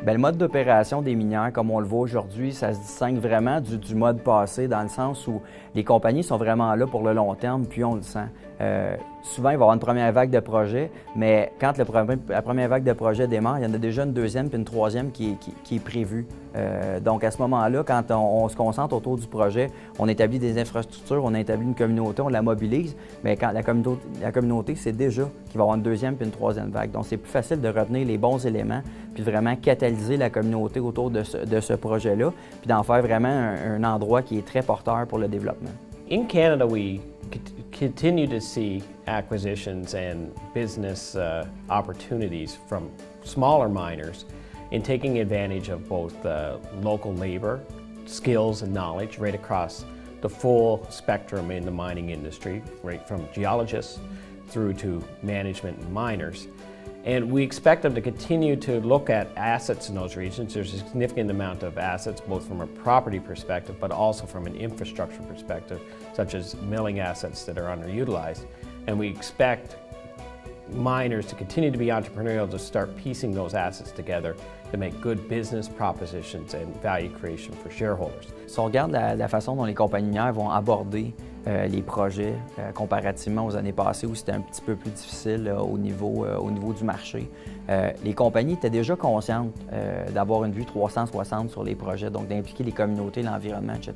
Bien, le mode d'opération des minières, comme on le voit aujourd'hui, ça se distingue vraiment du mode passé, dans le sens où les compagnies sont vraiment là pour le long terme, puis on le sent. Souvent, il va y avoir une première vague de projets, mais quand la première vague de projets démarre, il y en a déjà une deuxième puis une troisième qui est prévue. Donc, à ce moment-là, quand on se concentre autour du projet, on établit des infrastructures, on établit une communauté, on la mobilise, mais quand la communauté sait déjà qu'il va y avoir une deuxième puis une troisième vague. Donc, c'est plus facile de retenir les bons éléments puis vraiment catalyser la communauté autour de ce projet-là, puis d'en faire vraiment un endroit qui est très porteur pour le développement. In Canada, we continue to see acquisitions and business opportunities from smaller miners in taking advantage of both local labor, skills and knowledge right across the full spectrum in the mining industry, right from geologists through to management and miners. And we expect them to continue to look at assets in those regions. There's a significant amount of assets, both from a property perspective, but also from an infrastructure perspective, such as milling assets that are underutilized. And we expect miners to continue to be entrepreneurial, to start piecing those assets together to make good business propositions and value creation for shareholders. Si on regarde la façon dont les compagnies minières vont aborder les projets comparativement aux années passées où c'était un petit peu plus difficile au niveau du marché, les compagnies étaient déjà conscientes d'avoir une vue 360 sur les projets, donc d'impliquer les communautés, l'environnement, etc.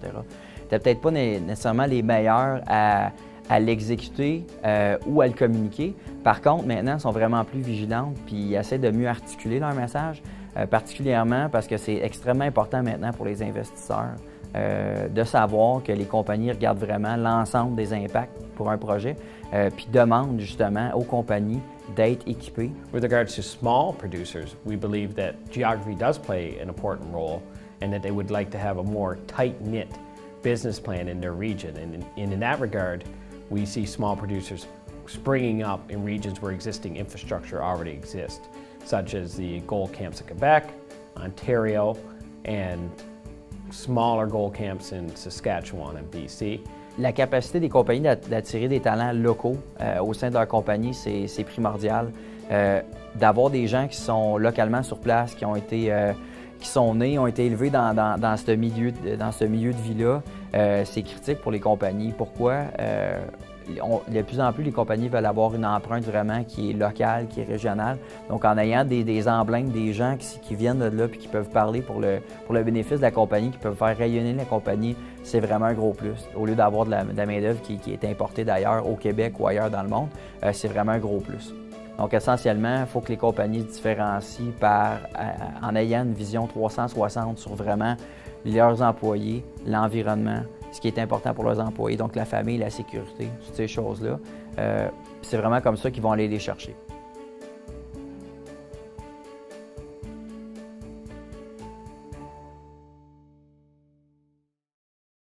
C'était peut-être pas nécessairement les meilleurs à l'exécuter ou à le communiquer. Par contre, maintenant, elles sont vraiment plus vigilantes puis ils essaient de mieux articuler leur message, particulièrement parce que c'est extrêmement important maintenant pour les investisseurs de savoir que les compagnies regardent vraiment l'ensemble des impacts pour un projet puis demandent justement aux compagnies d'être équipées. With regards to small producers, we believe that geography does play an important role and that they would like to have a more tight-knit business plan in their region. And in that regard, we see small producers springing up in regions where existing infrastructure already exists, such as the gold camps in Quebec, Ontario, and smaller gold camps in Saskatchewan and BC. La capacité des compagnies d'attirer des talents locaux au sein de leur compagnie, c'est primordial. D'avoir des gens qui sont localement sur place, qui sont nés, ont été élevés dans ce milieu de vie-là, c'est critique pour les compagnies. Pourquoi? De plus en plus, les compagnies veulent avoir une empreinte vraiment qui est locale, qui est régionale. Donc, en ayant des emblèmes, des gens qui viennent de là et qui peuvent parler pour le bénéfice de la compagnie, qui peuvent faire rayonner la compagnie, c'est vraiment un gros plus. Au lieu d'avoir de la main-d'œuvre qui est importée d'ailleurs, au Québec ou ailleurs dans le monde, c'est vraiment un gros plus. Donc, essentiellement, il faut que les compagnies se différencient en ayant une vision 360 sur vraiment leurs employés, l'environnement, ce qui est important pour leurs employés, donc la famille, la sécurité, toutes ces choses-là. C'est vraiment comme ça qu'ils vont aller les chercher.